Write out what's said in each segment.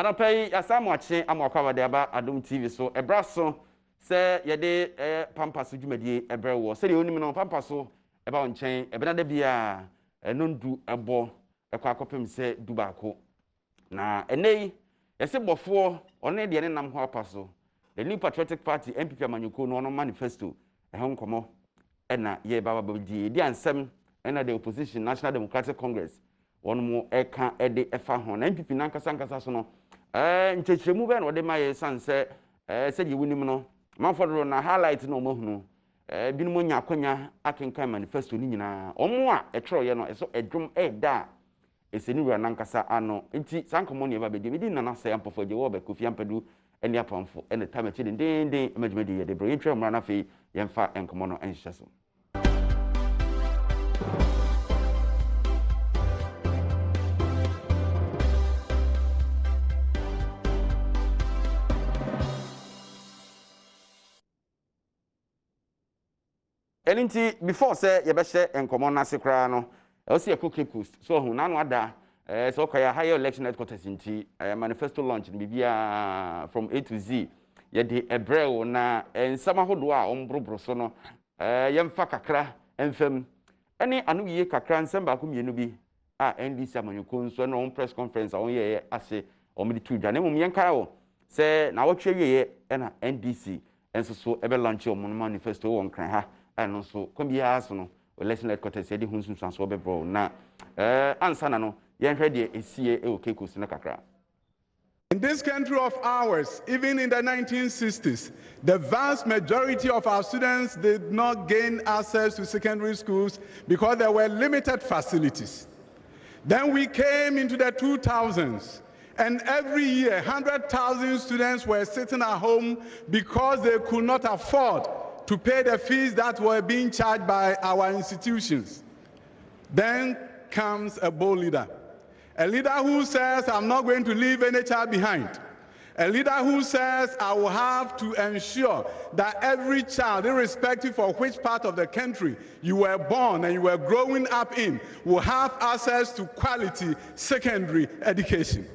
don't pay as I'm watching. I'm walking there about Adom TV. So a brasso say yede Pampaso jumedi a bear was. Say the only man Pampaso about chain. A better be a non do a bo a quackopim say dubako. Na nay, a say before only the end nam paso. The new Patriotic Party NPP Manyuko no manifesto a home como. Ena ye baba bodi di ansem ena the opposition National Democratic Congress one more eka ede efa ho na NPP nankasa so no nchechiremu be no de maye san se se ye wunim no manfodro na highlight no mohunu binumo nya akonya akenkan manifesto ni nyina omo a etro ye no eso edwom eda eseni wura nankasa ano nti sankomo ne ba bedi medi nana se ampofo je wo be Kofi Ampadu eni apamfo ene tamechi den emajumedi ye de bro yetwa mra na fe yemfa enkomo no enhyeso. Elinti before say ye be share enkomo na sekra no e see a coast so hu na no ada so kwaya higher election headquarters inti manifesto launch bibia from A to Z ye de ebrel na ensama hodo a ombrobro so no yemfa kakra emfam ene anu ye kakra nsem ba ko mienu bi a NDC amanyoko nso no on press conference a on ye ase o me tu dwane mum yenka wo se na wotwe wiye na NDC enso so ebe launch o manifesto won kran ha and so kombia so no election headquarters ye de hunsun so be bro na ansa na no yen hwe de esie e okekos na kakra. In this country of ours, even in the 1960s, the vast majority of our students did not gain access to secondary schools because there were limited facilities. Then we came into the 2000s, and every year 100,000 students were sitting at home because they could not afford to pay the fees that were being charged by our institutions. Then comes a bold leader. A leader who says, I'm not going to leave any child behind. A leader who says, I will have to ensure that every child, irrespective of which part of the country you were born and you were growing up in, will have access to quality secondary education.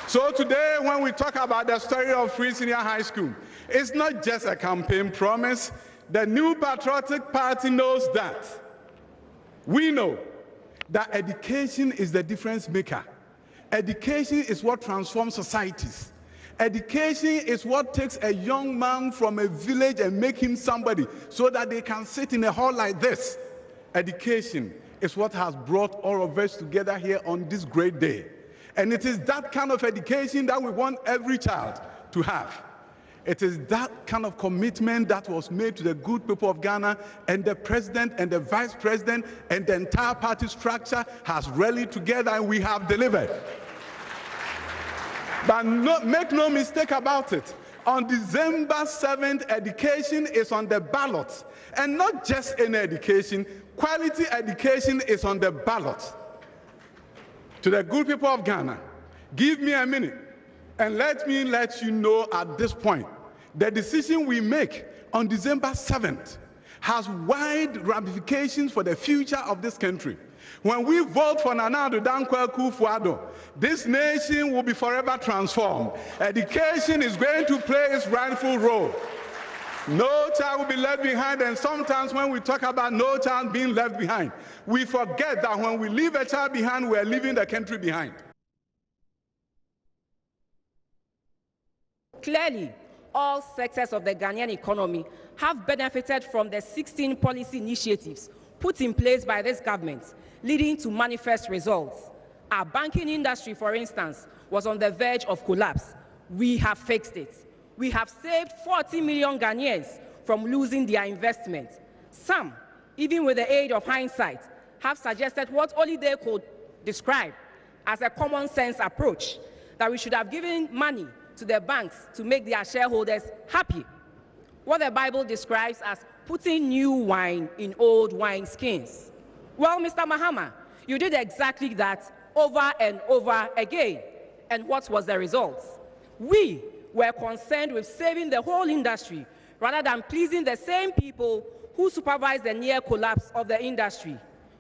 So today, when we talk about the story of Free Senior High School, it's not just a campaign promise. The new Patriotic Party knows that. We know that education is the difference maker. Education is what transforms societies. Education is what takes a young man from a village and make him somebody so that they can sit in a hall like this. Education is what has brought all of us together here on this great day. And it is that kind of education that we want every child to have. It is that kind of commitment that was made to the good people of Ghana, and the president and the vice president and the entire party structure has rallied together, and we have delivered. But make no mistake about it. On December 7th, education is on the ballot. And not just any education, quality education is on the ballot. To the good people of Ghana, give me a minute and let me let you know at this point, the decision we make on December 7th has wide ramifications for the future of this country. When we vote for Nana Addo Dankwa Akufo-Addo, this nation will be forever transformed. Education is going to play its rightful role. No child will be left behind, and sometimes when we talk about no child being left behind, we forget that when we leave a child behind, we are leaving the country behind. Clearly, all sectors of the Ghanaian economy have benefited from the 16 policy initiatives put in place by this government, leading to manifest results. Our banking industry, for instance, was on the verge of collapse. We have fixed it. We have saved 40 million Ghanaians from losing their investment. Some, even with the aid of hindsight, have suggested what only they could describe as a common sense approach, that we should have given money to the banks to make their shareholders happy. What the Bible describes as putting new wine in old wineskins. Well, Mr. Mahama, you did exactly that over and over again. And what was the result? We were concerned with saving the whole industry rather than pleasing the same people who supervise the near collapse of the industry.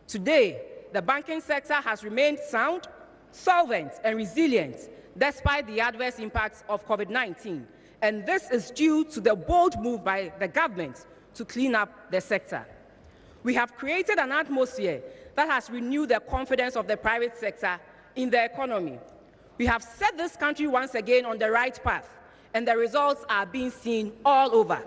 Today, the banking sector has remained sound, solvent, and resilient despite the adverse impacts of COVID-19. And this is due to the bold move by the government to clean up the sector. We have created an atmosphere that has renewed the confidence of the private sector in the economy. We have set this country once again on the right path, and the results are being seen all over.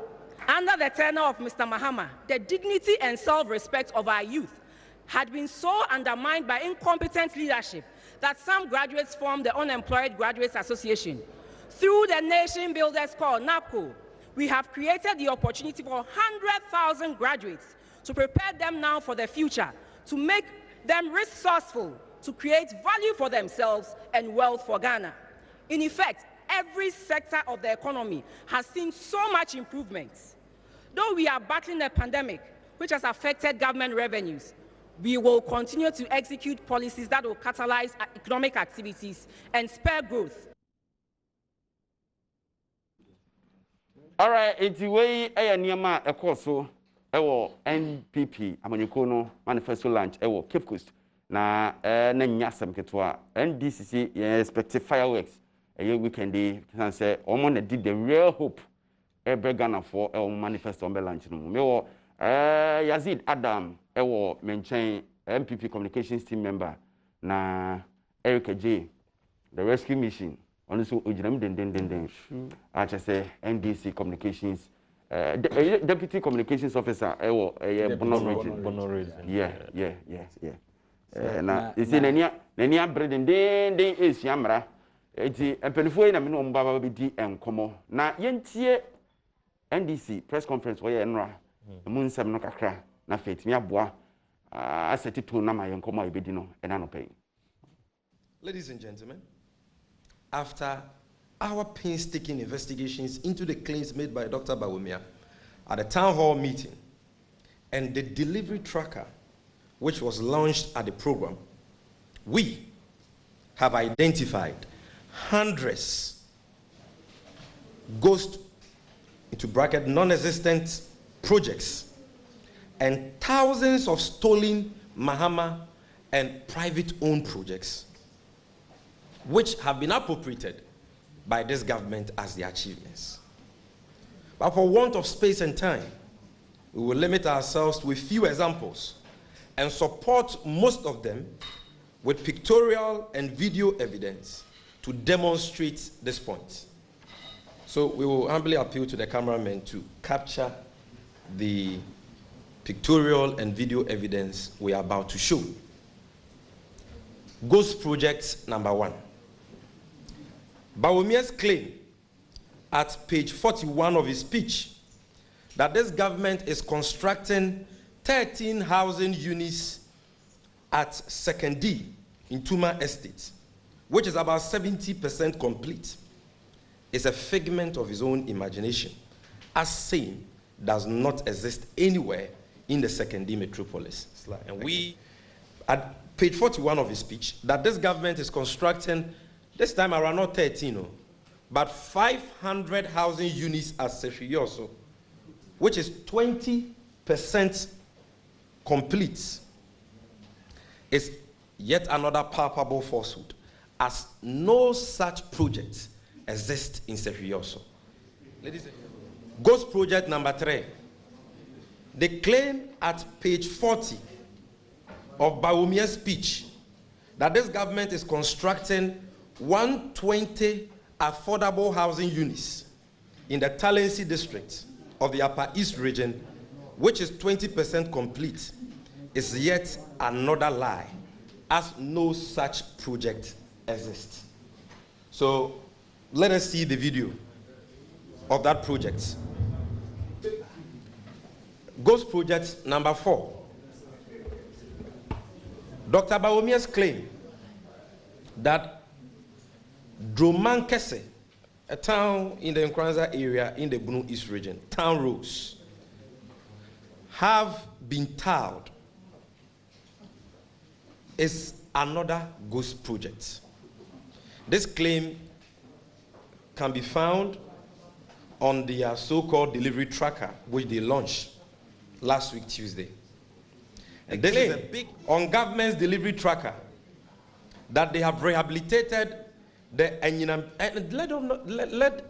Under the tenure of Mr. Mahama, the dignity and self-respect of our youth had been so undermined by incompetent leadership that some graduates formed the Unemployed Graduates Association. Through the Nation Builders Call, NAPCO, we have created the opportunity for 100,000 graduates to prepare them now for the future, to make them resourceful, to create value for themselves and wealth for Ghana. In effect, every sector of the economy has seen so much improvement. Though we are battling a pandemic which has affected government revenues, we will continue to execute policies that will catalyze economic activities and spur growth. All right, it's the way Niyama Ekoso, NPP, Amanyukono, Manifesto launch, Cape Coast. Na nyasam ketwa NDC expect fireworks weekend day can say omo did the real hope Ghana for manifesto on launch no me wo Yazid Adom mention NPP communications team member na Erica J the rescue mission also ojinam den I just say NDC communications deputy communications officer Bono region yeah na isi nenia breeding den esi amra eti empenifo na me no mbaba be di enkomo na yentie NDC press conference wo ye enra mu nsem no kakra na fetimi aboa aseti to na ma yenkomo e bedi no ena no pay. Ladies and gentlemen, after our painstaking investigations into the claims made by Dr. Bawumia at the town hall meeting and the delivery tracker which was launched at the program, we have identified hundreds, ghost into bracket non-existent projects, and thousands of stolen Mahama and private-owned projects, which have been appropriated by this government as their achievements. But for want of space and time, we will limit ourselves to a few examples and support most of them with pictorial and video evidence to demonstrate this point. So we will humbly appeal to the cameramen to capture the pictorial and video evidence we are about to show. Ghost Project number 1. Bawumia's claim at page 41 of his speech that this government is constructing 13,000 units at 2nd D in Tuma Estate, which is about 70% complete, is a figment of his own imagination, as same does not exist anywhere in the 2nd D metropolis. And we, at page 41 of his speech, that this government is constructing, this time around not 13, but 500 housing units at Sefrioso, which is 20% complete, is yet another palpable falsehood, as no such project exists in Sefrioso. Ghost Project number 3. They claim at page 40 of Bawumia's speech that this government is constructing 120 affordable housing units in the Talensi district of the Upper East region, which is 20% complete, is yet another lie, as no such project exists. So let us see the video of that project. Ghost Project number 4. Dr. Bawumia's claim that Dromankese, a town in the Nkranza area in the Bunu East region, town roads, have been tiled, is another ghost project. This claim can be found on their so-called delivery tracker, which they launched last week, Tuesday. And this is a big on government's delivery tracker that they have rehabilitated the Enyinam, and let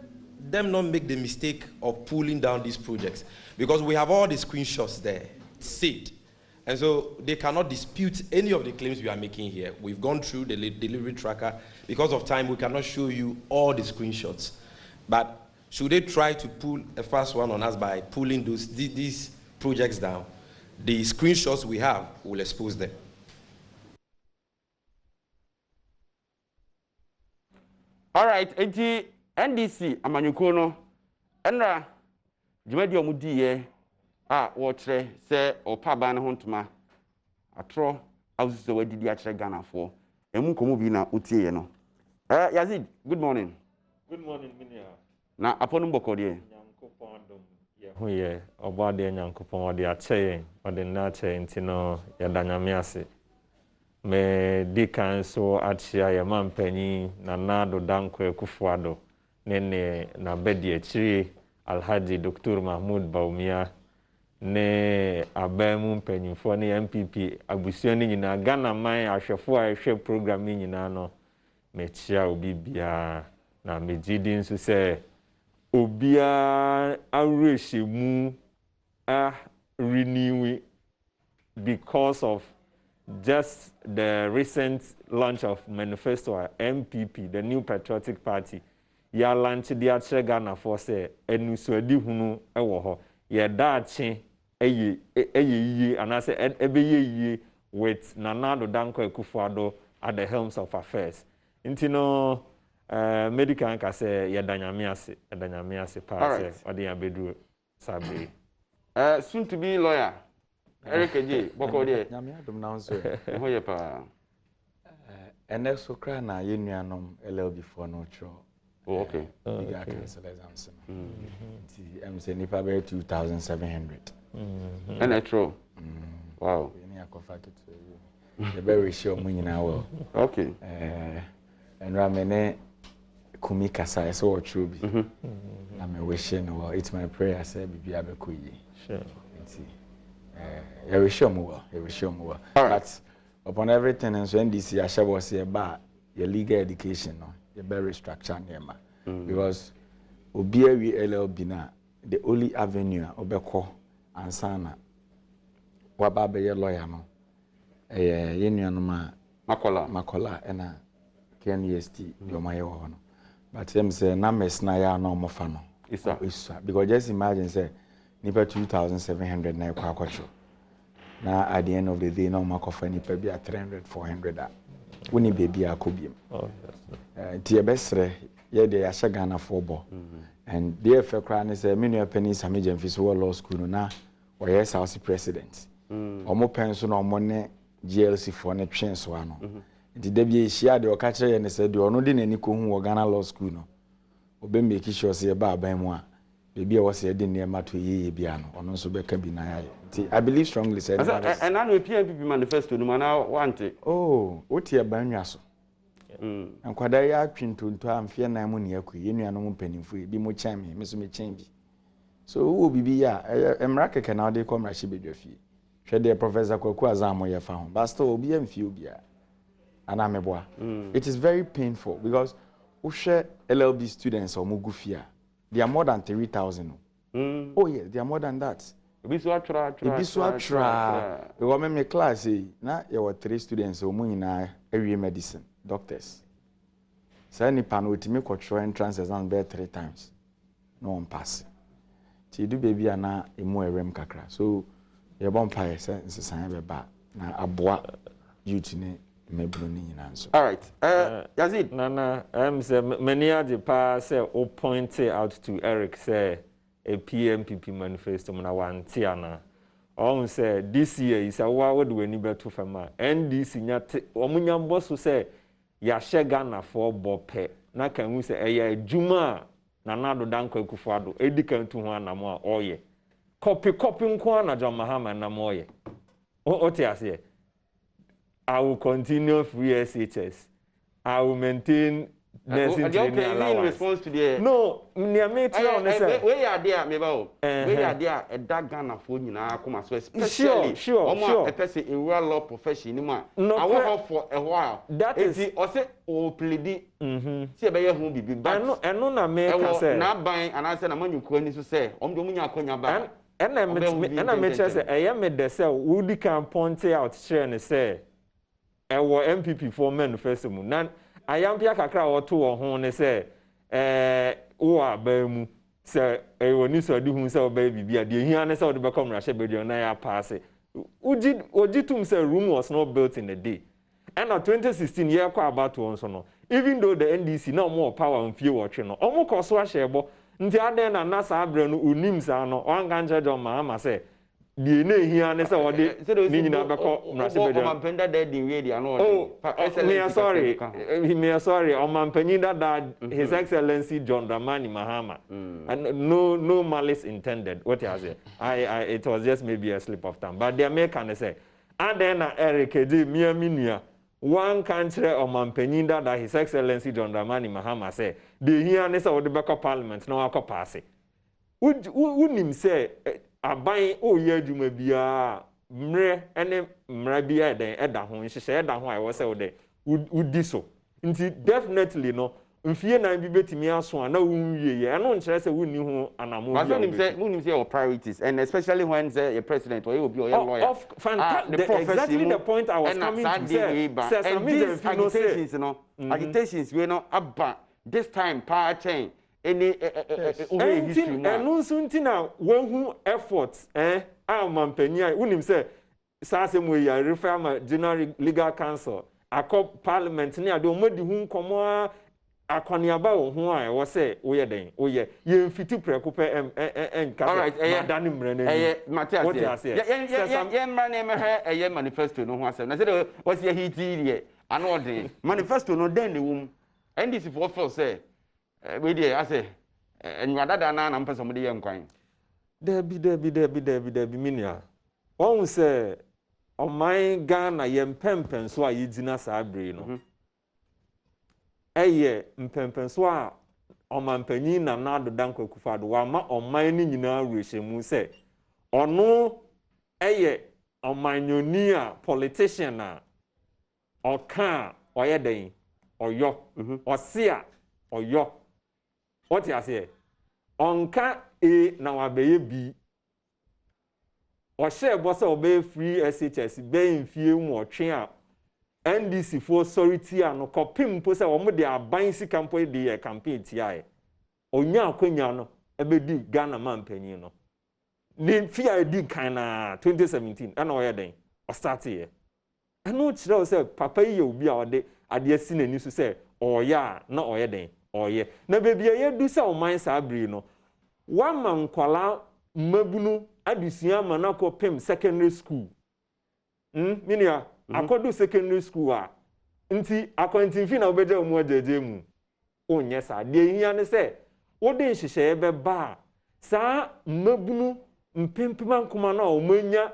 them not make the mistake of pulling down these projects, because we have all the screenshots there saved, and so they cannot dispute any of the claims we are making here. We've gone through the delivery tracker. Because of time, we cannot show you all the screenshots, but should they try to pull a fast one on us by pulling these projects down, the screenshots we have will expose them. All right, NDC amanyukono enra jumadi omudiye wotre se opaba ne hontuma atro awuso wadidi akire Ghana for emu komo bi na otieye no Yazid, good morning. Good morning, Minia. Na aponu mbokode Nyankopon Adom ye hoye obade Nyankopon ode ache ode na ache ntino ya danyame ase me dikan so achia ya mampani na nado danko ekufuado nene na bedi achiri Alhaji Dr. Mahmoud Baumia ne abemu mpanyimfo ne NPP abusuani nyina Ghana man ahwefo a ehwe program nyina no mechia obibia na mejidi nso se obia areshemu renewing because of just the recent launch of Manifesto NPP, the New Patriotic Party. Ya launch the actual Ghana for say enusodi hunu ewo ho. Ya dachi eye and I say ebe with Nana Danko Akufo-Addo at the helms of affairs. Intino medical anka say ya danyame ase pa say odi abedu sabe. Soon to be lawyer Eric Eje bokode nyame adom na nso hoye pa eneso kra na yenuanom LLB for no tro. Oh, okay. Bigger cancel exams. Say nipa be 2,700. And that's true. Wow. We need a coffee to the very sure money now. Okay. And Ramene Kumi Kasa so true. I'm wishing well. It's my prayer. Say be abekoyi. Sure. You wish you more. You wish you more. But upon everything, and so NDC, I shall was here about your legal education. No. Very structured nema because obia we LLB na the only avenue obeko ansana waba be lawyer no yenuanoma makola ena KNUST your my ho no but them say na mess na ya no mofa no isa because just imagine say nipa 2,700 na kwa kwacho na at the end of the day no makofa nipa bi 300 400 woni baby akobiem tie besre ye de ya Ghana for bo and there fe kra ne say menu penny Sameja Mfiso law school no na o yes house president omo penso no omo ne GLC for ne twen so ano nti da bi ehia de o ka kire ye ne say de ono de nani ko hu wo Ghana law school no obe make sure say ba aban mu a baby e wo say de ne ma to yeye bia no ono so be ka bi na ya nti I believe strongly say and I know NPP manifesto no man want it oh otie banwa so Nkwada ya twintonto amfie na mu ne yakui yenuanom mpanimfo bi mo kyan me so me kyan bi so wo bibi ya emra keke na ode komra hye bedwafie hwe de professor Kwaku Azamo ye fa ho basta obi amfie obia ana meboa it is very painful because wo hwe LLB students o mogu fie they are more than 3,000 oh yes they are more than that Ibisu atra because me class na ye were 3 students o mu nyina awie medicine doctors. Say ni pan ultimate control entrance exam be 3 times. No one pass. Ti do baby ana emu erem kakra. So ye bon pae say nsesan be ba na aboa youth ni mebru ni nyina nso. All right. Yazid Nana say many are the pa say o point out to Eric say a PMPP manifesto na wantiana. On say this year is a wa would we ni beto fama. NDC nyate omunyambo so say ya Ghana for bope na kan hu se eya adwuma na nado Danko Akufo-Addo edikan tu ho anamo a oye copy nko na John Mahama na moye otiase I will continue free SHS I will maintain nursing training allowance. In response to the no near me tell me say we are there me ba o we are there e da Ghana fo nyina akoma so especially sure a person in real law profession ni ma no, I work for a while that is o say o plead see e be ye hu bibi but eno na me ka say na ban and say na manyu ani so say om do munya akonya ba ena me che say eye me de say we di can point out share ne say ewo NPP for manifesto mu na ayampia kakra woto wo ho ne say wo aba mu say woni so di hu say oba bibia de hia ne say wo de be come rahye bedio na ya pass oji tum say room was not built in a day and in 2016 year kwa about one so no even though the NDC no more power on fie watch no omo koso ahye nti aden na nasa abre no unim sa no wan ganja jo ma say die na hia ne say wo de ni nyina be ko rahye bedio mampenda de di we dia no me sorry on mampanyi that his excellency John Dramani Mahama and no malice intended what you say it was just maybe a slip of tongue but the American say and then Eric Edi miaminua one country on mampanyi that his excellency John Dramani Mahama say the here ne say wo de be parliament no akọ pass unim say aban o ye adwuma bia mre ene mra bia den eda ho nhyehyɛ eda ho a wo say wo de udi so nti definitely no mfie na bi betimi aso na wunwie ye eno nkyerɛ sɛ wunni ho anamo bi unim say your priorities and especially when say your president or you be your lawyer exactly the point I was coming to say these agitations agitations we no abba this time power chain any history eno nti na wahu efforts mampanya unim say sasem we ya refer ma general legal council akọ parliament ni ade omodi hu nkomo akoniaba wo ho a wo say wo ye den wo ye mfiti preko pe nkasa madani mre na Matias ye mra na me manifesto no ho asem na say was ye hiti ye ano den manifesto no den de wom NDC for feel say we dey I say enwadada na mpesa mo de ye nkwan debi minia won say oman Ghana ye mpempen so a yidina sa abre no eye mpempen so a omanpanyin na nado danko kufado wa ma oman ni nyina rehemu se ono eye omanyoni a politician a oka oye den oyo osia oyo what you say onka na wabeye bi o share boss obey free SHS be mfie mu otwe a NDC for authority no kopim po se wo mo de aban sika mpo de campaign ti aye onya akonya no ebedi Ghana mampanyin no ni fia di kan na 2017 ana o ye den o start here eno kire o se papa yi obi a ode ade asi nani so se oya na o ye den oye na bebia ye du se o man sa abri no wa mankwala mabunu adusua manako pem secondary school minia akodu secondary school a nti akwantinfi na obeja mu ajeje mu onye sa de hia ne se wo de nhyehyeye be ba sa mabunu mpempema nkoma na o manya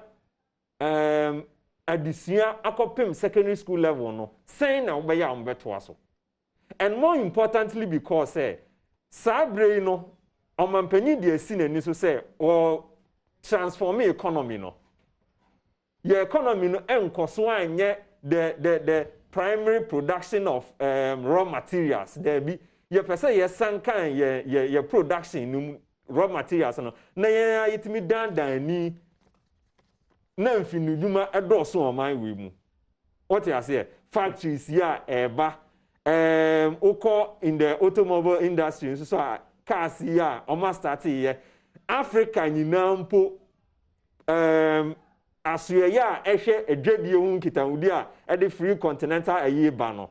adusua akopem secondary school level no sen na obeya ombeto aso and more importantly because sabre no omampanyi de asi nani so se o transform economy no your economy no enkoso anye the primary production of raw materials there be ye pese ye sankan ye production no raw materials no na ye yitimi dandan ni na mfinu dwuma edoso oman we mu what you say factories ya eba oko in the automobile industry so cars ya o ma start here Africa nyina mpo asuya ehwe edwadie hu nkitawudi a ede free continental ayi ba no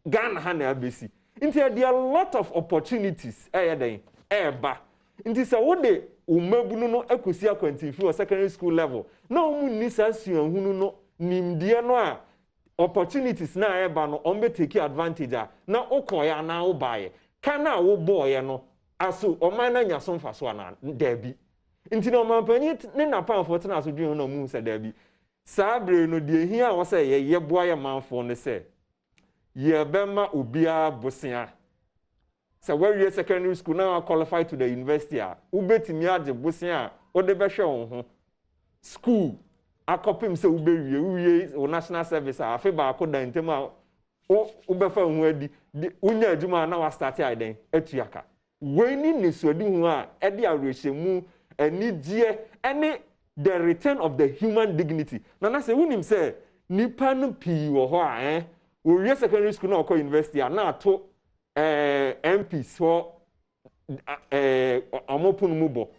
Ghana ha na abesi nti there are a lot of opportunities den eba nti se wo de umabunu no akosi akwantifi o secondary school level na omu ni sa suahunu no nimdie no a opportunities na eba no on be take advantage a na ukoya na wo bae kana wo boye no aso oman na nyaso mfaso ana dabi nti na omanpanyi ne na panfo tena aso dwen no mu se dabi sabre no de hia wo se ye boye manfo ne se ye bema obia bosia So where you secondary school now qualify to the university, ubetimi age bosia o de be hwe won ho school akopim se ubewie o national service afi ba ko dan tem a ubefa hu adi unya adwuma na wa start aiden atuaka weni ni sodi hu a e de awrehemu anigye any the return of the human dignity na say wunim say nipa no pi wo ho a we secondary school na okọ university na ato MP so amopun mu bo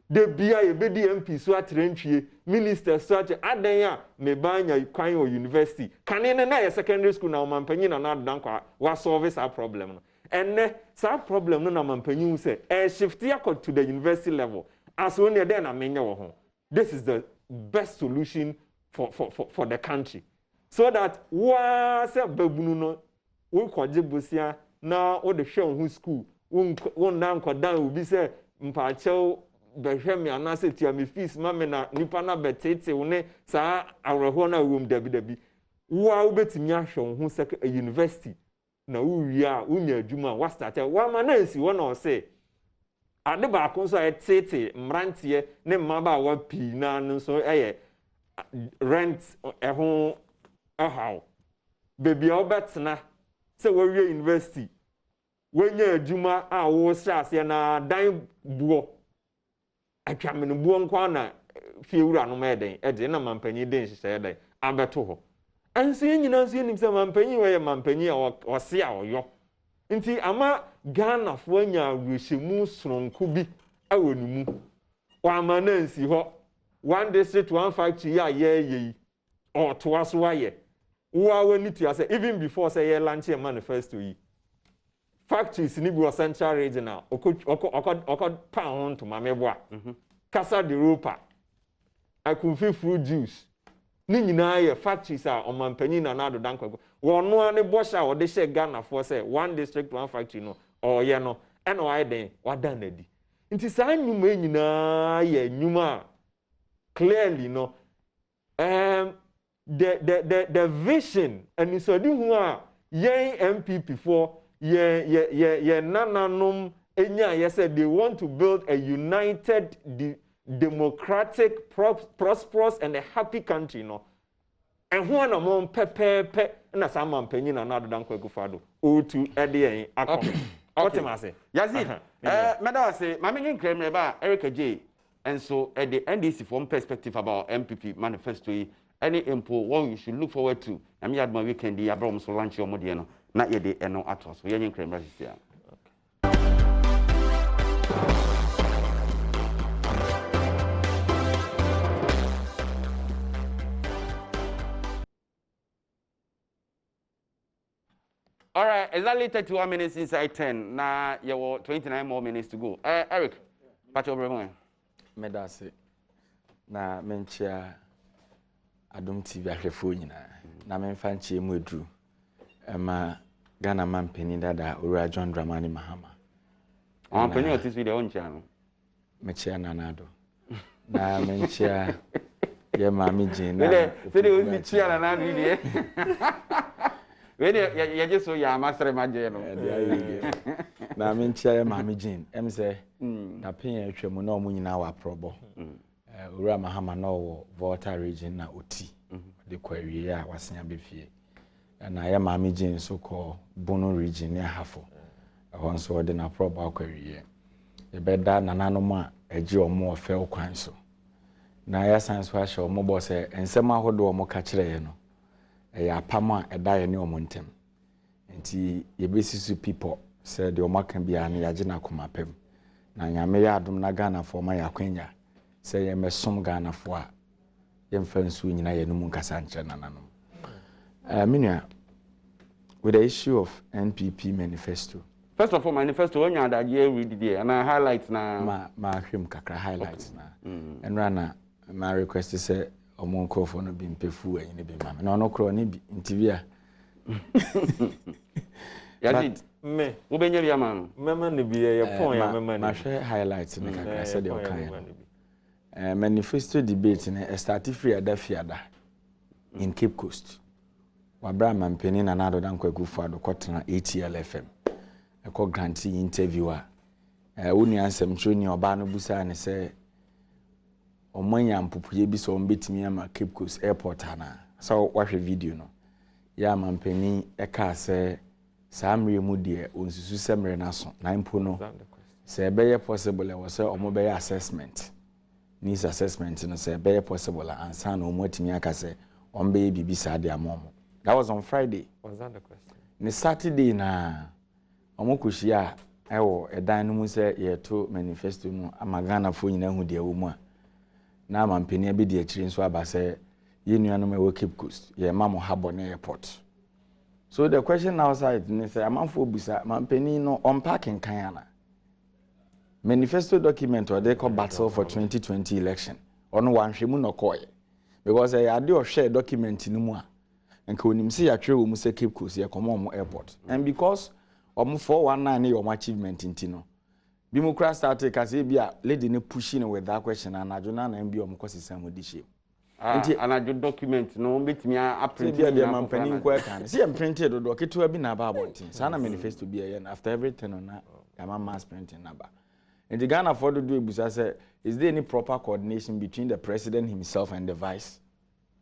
de bia ye be di MP so atrentwie minister so adan a me banya kwan o university kane ne na ye secondary school na mampanyi na adan kwa wa solve sa problem no enne sa problem no na mampanyi say shift yakọ to the university level as one dey na menye wo ho. This is the best solution for the country so that wa se babunu no wo kwaje bosia na o de hwe ho school won na nkodan obi se mpachew behwe me anase tia me fees ma me na nipa na betete wo ne saa awreho na wom dabi wa obetimi ahwe ho se university na wo wi a unya adwuma wa start wa ma na nsi wo na o se ade ba ko so etete mrantie ne mmaba wa pi na nso rent ho how baby obetna se wo wi university wenya adwuma a wo hyase na dan buo atwamene buo nkwa na fiewura no meden ede na mampanyi den hyehyɛ den abeto ho anso nyina nso nim se mampanyi we mampanyi a ɔse a ɔyɔ nti ama Ghana fo anya awrehemu sononko bi awonimu wa amanansi ho one district one factory ya ye ɔtoa so aye wo wani to say even before say ye launch a manifesto yi factories ni bi central regional okod pound to mameboa Casa de Ropa akunfi fruit juice ni nyina ye factories a omampanyi na na adodan kwako wono ane bosha wo de she Ghana for say one district one factory no oye no ena why den wadan na di nti saa nyuma nyina ye nyuma clearly no the vision and isodi hu a yen NPP for ye nananom enya ye said they want to build a united democratic prosperous and a happy country no and who na mo pepepe na sa mampanyi na adodan kwaku fado otu ede yen akọ otemase Yazid meda say mamenyi kremre ba Erica J and so at the NDC from perspective about NPP manifesto any info what you should look forward to na me adma weekend ya bro so launch your modie no na ye de eno atos so yenyi kremre sia. All right, exactly 31 minutes inside 10. Now, you have 29 more minutes to go. Eric, what's your problem? Medase. Na menchia Adom TV ahwefo nyina. Na memfa nchie mu edru. Ema Ghana man penny dada Ura John Dramani Mahama. Penny otis video on channel. Mechia nanado. Na menchia ye mami Jane. Say we chia nanado video. When you just so ya master majeno na menchia ya mami Jane em say na pen atwam na omu nyina wa probo Ura Mahama na wo Volta region na oti de kwawie ya wasenya befie na ya mami Jane so ko Bono region ya hafo ehon so de na probo akwawie e beda nananom a agi omo ofe okwan so na ya sanso a hye omo bo se ensem ahodo omo ka kire ye no ya pama edaye ne omontem nti yebesisu people said the omaka bia na yaje na komapem na nyame ya adom na Ghana for ma yakwanya say ye mesom Ghana for a yemfa nsu nyina ye no mu nkasa nche nananom minua with the issue of NPP manifesto. First of all, manifesto when you that year read the and I highlights na ma hwem kakra highlights na enrana my request is say omo nkofo no bi mpefu anyi ne bi ma na ono kro ne bi ntivia Yazid me wo benya bia ma no mema ne bi ye pon ya mema ne ma hwe highlights ne kakra say the okan manifesto debate ne start free adafiada in Cape Coast wabra mampeni na nado dan kwaku fado kotena ATL FM ɛkɔ grantee interviewer wonu ansem tro ni oba no busa ne sɛ ɔmanya mpopoye bi so ombetimi ama Cape Coast airport ana so wahwe video no ya mampani ɛka sɛ samre mu de onsusu semre na so na mpo no sɛ ɛbɛyɛ possible ɛwɔ sɛ ɔmo bɛyɛ assessment needs assessment no sɛ ɛbɛyɛ possible ansa na ɔmo atimi aka sɛ ɔmo bɛyɛ bibi saa de amomo. That was on Friday. Was that the question? Ne Saturday na ɔmo kohyia ɛwɔ ɛdan no mu sɛ yɛto manifesto no amagana fo nyina hu de ɛwɔ mu a na mampani bi de akyiri nso aba sɛ yenuanom ɛwɔ Cape Coast yɛ ma mo harbor na airport. So the question outside is say amanfo busa mampani no unpacking kan ana manifesto document or they call battle for 2020 election ono wanhwemu no koye because I ade o share document ni mu a nka onim se ya twerɛ wo mu sɛ Cape Coast ye komo mo airport and because omo 419 your achievement nti no bi mu kra start ka say bi a lady ne pushing with that question and adwona na bi omo kosisa mo di shame nti anajo document no betimi a print bi a mampani nko kan see am printed do ketewa bi na ba abontin sana manifesto bi a after everything on na mass printing number. And the Ghana for the do ebusa say is there any proper coordination between the president himself and the vice?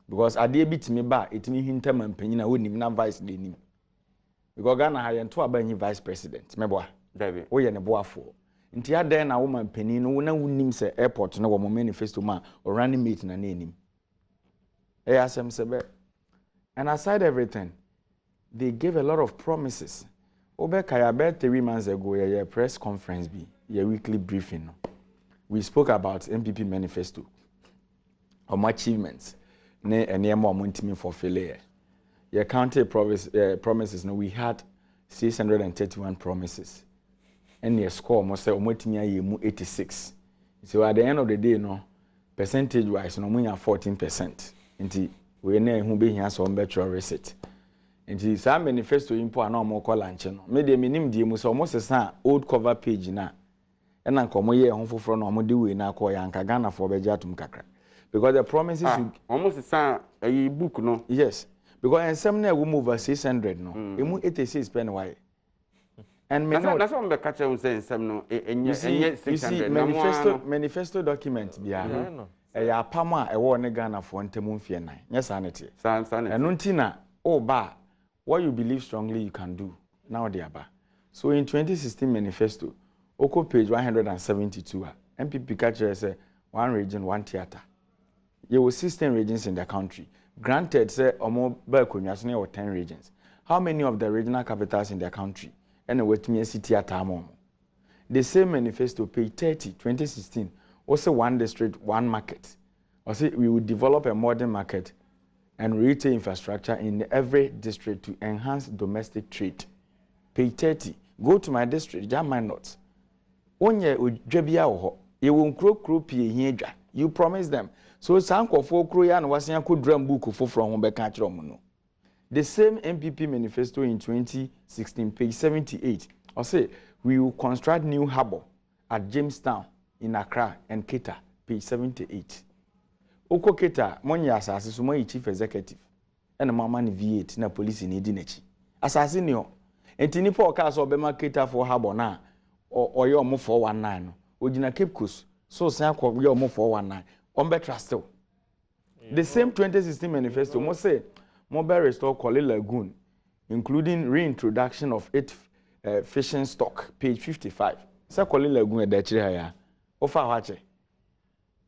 Because ade bitimi ba etimi hinta mampani na wonim na vice de nim. Because Ghana ha yento aba nyi vice president meboa David wo ye ne boafo nti ade na wo mampani no wo na wonim se airport no wo manifesto ma or running mate na nim. Asem sebe. And aside everything, they gave a lot of promises. Obe kaya be 3 months ago, a press conference be, a weekly briefing. We spoke about NPP manifesto, our achievements, ne and more money for failure. Your county promises. No, we had 631 promises, and your score must say 86. So at the end of the day, no percentage wise, no we are 14%. Nti we na ehu be hia so mbetro reset nti sa manifesto impo ana omo call anche no me de minim die mu so omo sesa old cover page na na nkomo ye ho foforo na omo de we na akọ ya nka Ghana for beja atum kakra because the promises omo sesa a book no yes because ensem na we move over 600 no emu 86 pen why and me no that's what be catch am say ensem no enye 600 manifesto document bia ya pama ewo ne Ghana for ntemu mfie nan nya sanity enu ntina ba what you believe strongly you can do now they aba so in 2016 manifesto oko page 172 NPP catcher say one region one theater there were 16 regions in the country granted say omo ba konwaso ne 10 regions how many of the regional capitals in the country and wetumi city atamo the same manifesto page 30 2016 also one district, one market. Also, we will develop a modern market and retail infrastructure in every district to enhance domestic trade. Page 30. Go to my district, German not. Onye ujebia oho. You won't crow pie hiedra. You promise them. So sanko fo kro ya na wasia ko drum book fo from home beka kire omo no. The same NPP manifesto in 2016, page 78. Also, we will construct new harbor at Jamestown in Accra and Keta, page 78. Oko Keta, Monya Assassin, so my chief executive, and a mama V8 na police in Edinachi. Assassin, and Tinipo Castle Bema Keta for Harbor na, or your move 419, Ojina Cape Coast, so Sanko, your move 419, on better still. The same 2016 manifesto must say, mobile restore Kolli Lagoon, including reintroduction of 8 fishing stock, page 55. Sa Kolli Lagoon at Dachria. Ofa wache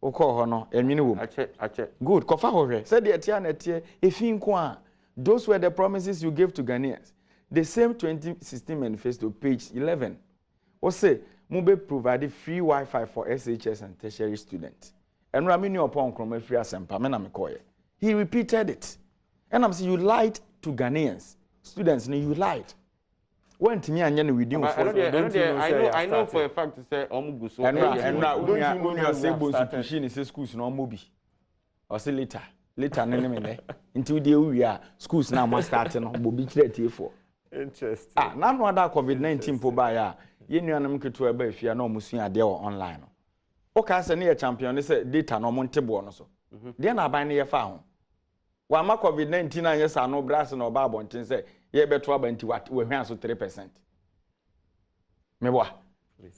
oko ho no enwini wo ache good kofa ho hwe said the tia na tie efin ko a those were the promises you gave to Ghanaians. The same 2016 manifesto page 11 o say mube provide free Wi-Fi for SHS and tertiary students and ramini upon kroma free asempa me na me koye he repeated it and I'm saying you lied to Ghanaians students no you lied. When to me and you within I know for a fact to say Omuguso and you say Bonsu is schools no mobi or say later nene until we are schools now must start no bobi kire for interesting now no other COVID-19 po ba ya ye nuanam keto eba afia na omusua ade online no o ka say na champion say data no mo ntebo no so de na aban na ye fa ho wa ma COVID-19 na ye sa no brass na oba abonten say ye beto aba nti we hwan so 3%. Meboa.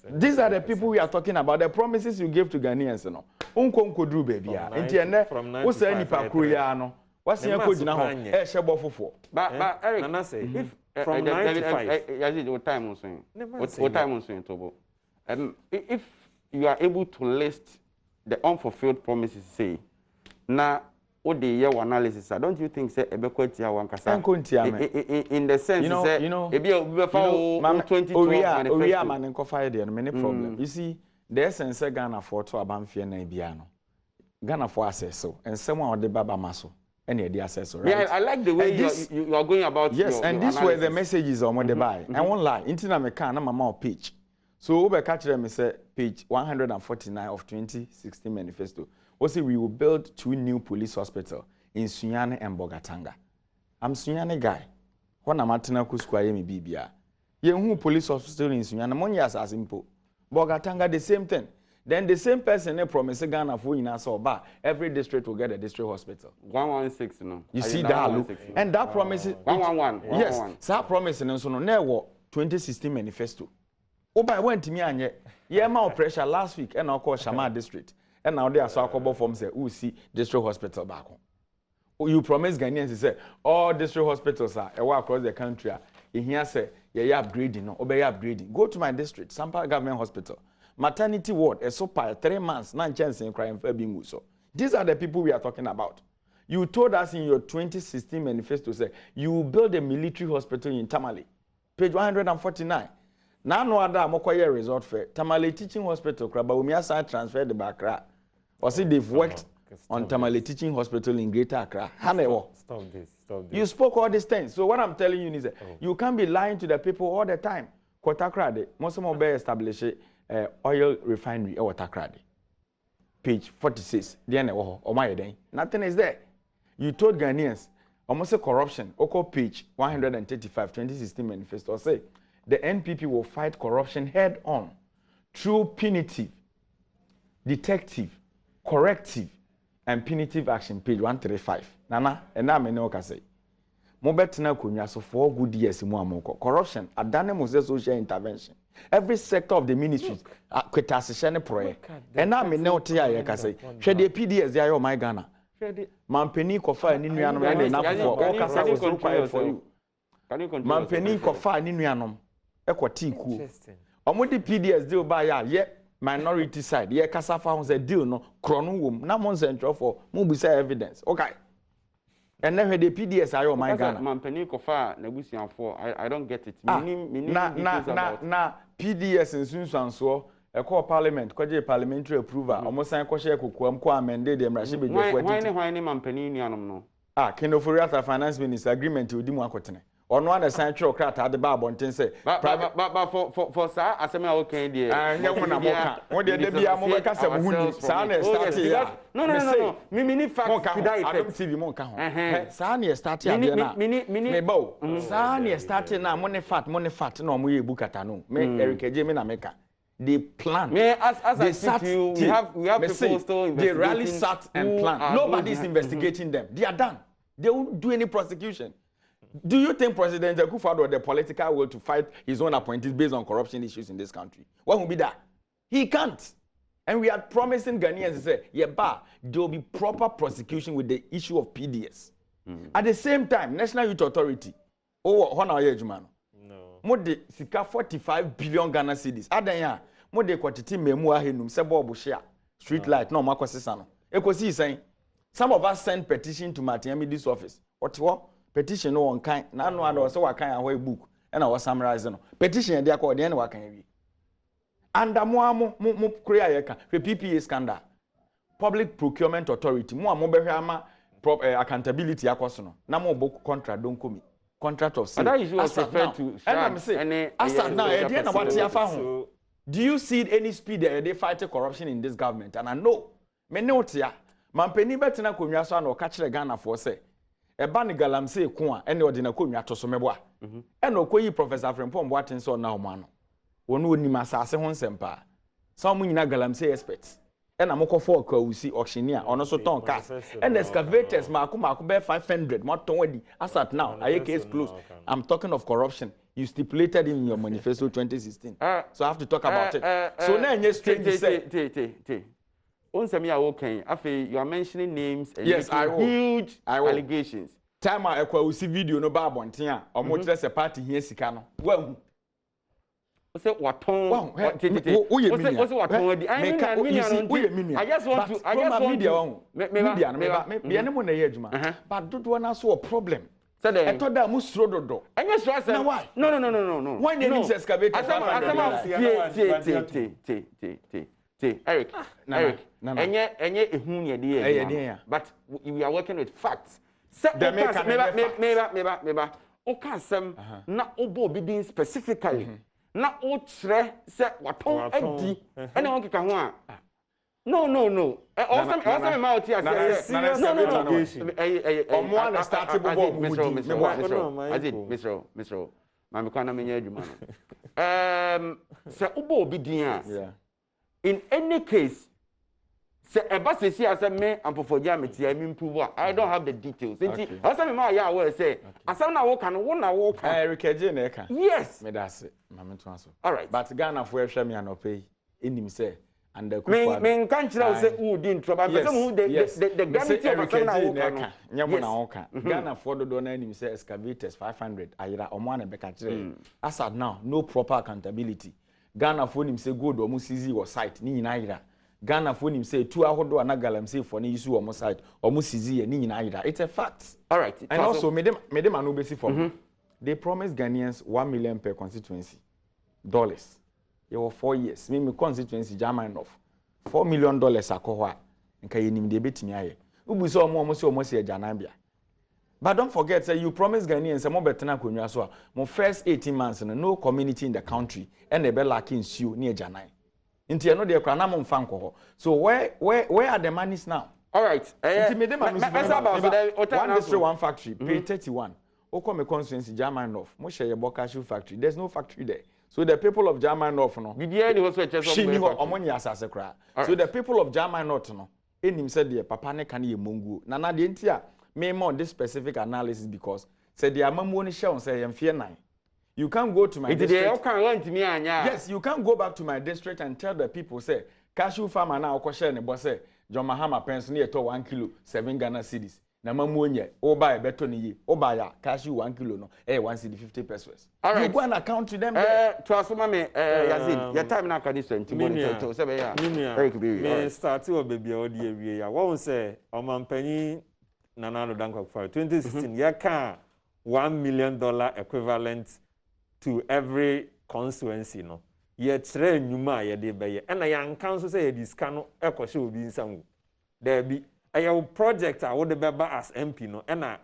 These are the people we are talking about. The promises you gave to Ghanaians, no. Unko drew baby. Inti ene, usa nipa kruya no. What's your code now? Shebo fofo. But Eric, Nana say if from 95, what time on saying? What time on saying, Tobo? If you are able to list the unfulfilled promises, say, now. What the year analysis? Don't you think say ebekweti one kasa? In the sense, you know, ebi 2012 manifesto. Man fire there, many problem. You see, the essence Ghana for to abamfie na biano. Ghana for access so, and someone on the baba maso, any the access right. Yeah, I like the way you are going about. Yes, and this were the messages on what they buy. I won't lie. Intina me can na mama page. So over catch them say page 149 of 2016 manifesto. Also, we will build 2 new police hospitals in Sunyane and Bogatanga. I'm Sunyane guy. When I'm at Tenakusquare, me Bibia. You police hospital in Sunyane, Monias as simple. Bogatanga, the same thing. Then the same person they promise Ghana for in Asoba, every district will get a district hospital. 116, no. You see that, look. And that promise is 111. Yes, that promise and so no, never 2016 manifesto. Oba went to me and yeah, my pressure last week, and I'll call Shama district. And now they are so called from say, "Who see district hospital back home?" You promise Ghanaians to say all district hospitals are across the country. In here say, "Yeah, upgrading, no, obey upgrading." Go to my district, Sampa Government Hospital, maternity ward, a so 3 months, 9 chance in crime for being so. These are the people we are talking about. You told us in your 2016 manifesto say you will build a military hospital in Tamale, page 149. Now no other Mokoye resort fair. Tamale Teaching Hospital, Krabawumia side transferred the Bakra. Or see they've worked on Tamale Teaching Hospital in Greater Accra. Stop this. You spoke all these things. So what I'm telling you is that you can't be lying to the people all the time. Kotakrade, most of them establish oil refinery or Takrade. Page 46. Nothing is there. You told Ghanaians almost a corruption. Oko page 135, 2016 manifesto say the NPP will fight corruption head on through punitive, detective, corrective, and punitive action, page 135. Nana, and now I know what I say. Mobetina kunya so 4 good years in corruption, adane mose social intervention. Every sector of the ministry, kwetasishane proye. And now I know tia yeka say. Share the PDS there yo my Ghana. Mampeni kofa ni nuanom and enough for all kasa was required for you. Mampeni kofa ni nuanom ekwati ku. Omodi PDS deal by ya minority side. Ye kasa fa say deal no krono wom na mon central for mo be say evidence. Okay. And then the PDS are my Ghana. Mampeni kofa na busianfo. I don't get it. Na PDS in Sunsanso a core parliament, kwaje parliamentary approval. Almost sign kwashe kukuam kwa amended them rashi be why mampeni nuanom no? Kenoforiata finance minister agreement with dimu akotene. Or no one sign chok rat at the bar bontin say. But for sir, asema okay there. Here one amoka. What they be a mo ka se huni. Sa na start here. No. Me fact today Adom TV mo ka ho. Sa na start here na. Me bow. Sa na start na money fat na mo ye bukata no. Me Eric Eje me na meka. They plan. They sat. We have people still investigating. They rally sat and plan. Nobody is investigating them. They are done. They won't do any prosecution. Do you think President Akufo-Addo had the political will to fight his own appointees based on corruption issues in this country? What will be that? He can't. And we are promising Ghanaians to say, there will be proper prosecution with the issue of PDS. At the same time, National Youth Authority, no. Mo de sika 45 billion Ghana cedis. Adanya, mo de kwatiti memu ahenum sebo obuhia. Street light no makosisa no. Ekosi saying, some of us send petition to Martin office. What? Petition no one kind. Na no ado so wakan ahoy book. And I was summarizing no. Petition dey akọ dey na wakan wi. Anda mo create yeka. PPA scandal. Public Procurement Authority. Mo behwe ama accountability akoso no. Na mo book contract don komi. Contract of sale. That is what refer to. Do you see any speed they fight corruption in this government? And I know. Me note ya. Mampeni betina konwa so na o ka kire Ghana for say. Eba ni galamse ko a ene odi na konwa to so mebo a. Ene okoyi Professor Frempong Boatin so na o ma no. Wonu onim asase ho nsempa. Some nyina galamse experts. and I'm going for Kausi auctioneer on also ton cars and excavators Marco be 500 what ton as at now a case closed. I'm talking of corruption. You stipulated in your manifesto 2016. So I have to talk about it. So now you strange say you are mentioning names and yes, huge allegations. Time I see video no bar bontia or much less a party here Sikano. Well, say what tone? I just want to. But don't want to a problem. I thought that must throw the door. Why? No. Why didn't you excavate? Eric, but we are working with facts. Maybe na obo bidding specifically. Na otre se waton edi. Ene won keka ho a. No. Also my out here say no. Omo na start bobo Mr. Mami kwa na menye adwuma no. Se obo bidding a. In any case, say eba sesi ase me ampofodia metia me improve. I don't have the details. Enti asa me ma ya we say asam na wo kan wo na wo kan. Eric Eje na eka. Yes. Me da se mama to aso. All right. But Ghana for ehwe me anope enim say and the me kan kira say who din trouble but some who the gravity of asam na wo kan. Nyemo na wo kan. Ghana for do na enim say excavators 500 ayira omo na beka kire. As at now no proper accountability. Ghana for him say good or musizi or site ni nyina Ghana for him say two ahodo na galamsey for ni use or site or musizi ni nyina it's a fact. All right. And also me dem anu besi for they promised Ghanaians $1 million per constituency dollars. It was 4 years. Me constituency German of $4 million akohwa nka yenim de betimi aye. Ubu so omo se Janambia. But don't forget, say you promised Ghanaians some more better so my first 18 months no community in the country and they be lacking you near Janai. Inti no de kra na mo mfa nko. So where are the monies now? All right. One district, one factory, pay 31. Oko me constituency German North. Mo share your cashew factory. There's no factory there. So the people of German North no. So the people of German North no. Enim said the papa ne kan ye mongu. Nana de ntia me more this specific analysis because said the amamu ni share on say yem fear 9. You can't go to my district. Yes, you can't go back to my district and tell the people say cashew farmer now ko share ne boss say John Mahama pens near to 1 kilo 7 Ghana cedis. Na mamu onye o buy beto ni ye o buy cashew 1 kilo no 1 cedi 50 pesos. All right. You go and account to them there. To asoma me Yazid your time na can send to monitor to say ya. Very good. Me start o baby o de awie ya. Won say omampanyi Nana Dankwa for 2016 ya ka $1 million equivalent to every constituency no. Ye tre nyuma ye de beye. And na yan council say ye diska no ekoshe obi nsam. There be a project I would be as MP no. And na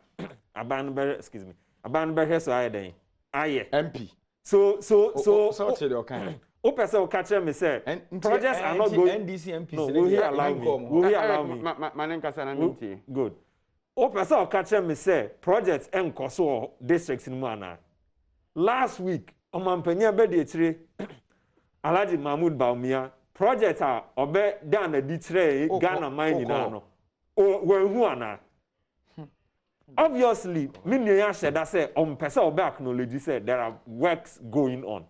excuse me. Abanbe so aye den. Aye MP. So tell you kind. O person catch me say projects are not going NDC MP. No, will he allow me? Will he allow me? Manenkasa na minti. Good. O person catch me say projects enkoso districts in Mana. Last week, Omampanya be de tire Alhaji Mahmoud Baumia project a obe dan na di tire Ghana mine na no. O wenhu ana. Obviously, me nua said that say person obe acknowledge say there are works going on.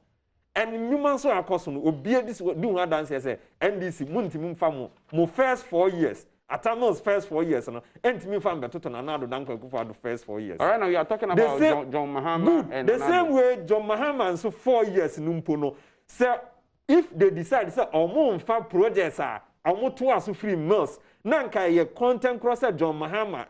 And human so akoso no obi this do one dance say NDC muntimi mfa mo first 4 years. Atamo's first 4 years, no. Entimi fam beto na Nado Dankwa for the first 4 years. All right, now you are talking about John Mahama good, and the same way John Mahama and so 4 years numpo no. So if they decide say omo mfa projects are omo to aso free mills, nanka ye content crosser John Mahama,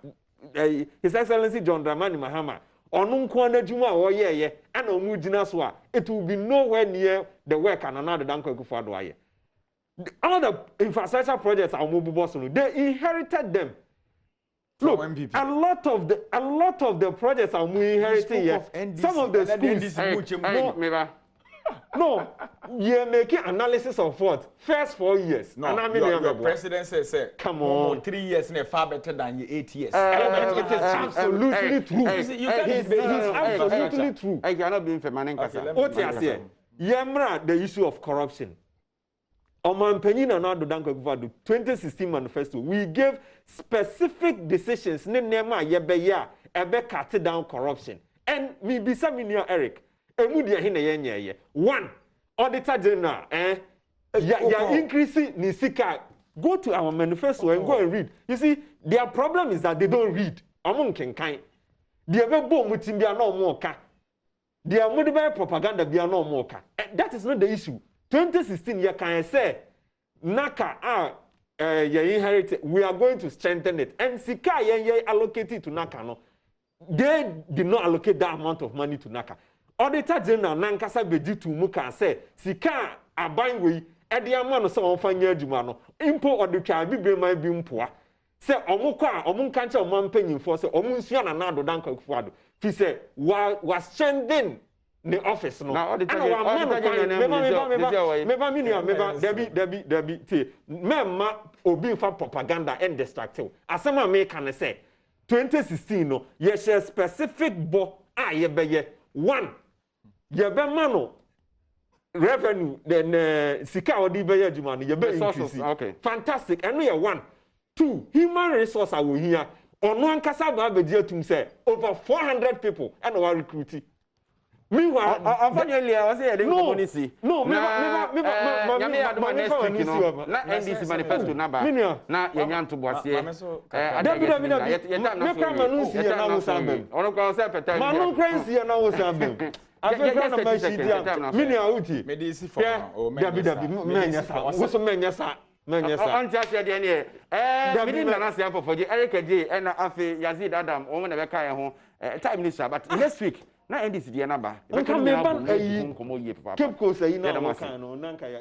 His Excellency John Dramani Mahama. Onu nko na dwuma a wo ye and omu gina so a it will be nowhere near the work and Nado Dankwa for do aye. All the infrastructure projects are mobile, they inherited them. Look, a lot of the projects are inheriting here. Some of the schools. No, you're making analysis of what? First 4 years. No, your president says, come on, 3 years and far better than your 8 years. It is absolutely true. It's absolutely true. I cannot be in Femanen. What you say? Yemra, the issue of corruption. Omanpenyin and Adom Dankwa Akufo-Addo 2016 manifesto, we gave specific decisions ne nema yebeya ebe cut down corruption. And me bisa me near Eric. Emu dia hina yenye. One, Auditor General, ya increasing ni sika. Go to our manifesto and go and read. You see, their problem is that they don't read. Among kenkai. They have bo mutim bia no more ka. They are modified propaganda bia no more ka. That is not the issue. 2016 ya can say Naka ye inherited. We are going to strengthen it. And sika ye allocated to Naka no. They did not allocate that amount of money to Naka. Auditor General Nankasa beji to muka say sika aban we edi amano se on fanya adwuma no impo odetwa bibire man bi mpoa se omukọ a omunka nche omanpanyimfo se omunsua na Adom Dankwa Akufo-Addo fi se was strengthening the office no na Debi memma obi fa propaganda and destructive asema me kan say 2016 no ye share specific bo a ye beye one ye be mano revenue then sika odi be adwuma no ye be increase okay fantastic and we are one two human resource awo hia ono ankasa ba be dia tum say over 400 people and we recruit meanwhile unfortunately I was say the community no me NDC manifesto na ba na ye nyanto boase manu kransi na wo sambe afeka na mashidia mini auti medisi for dabi menya sa anti asia de ne mini na na sia for Eric J and afi Yazid Adam o na be kai ho time ni sha but next week na NDC de na ba nka me ban ayi keep close ayi na no kan no nanka ya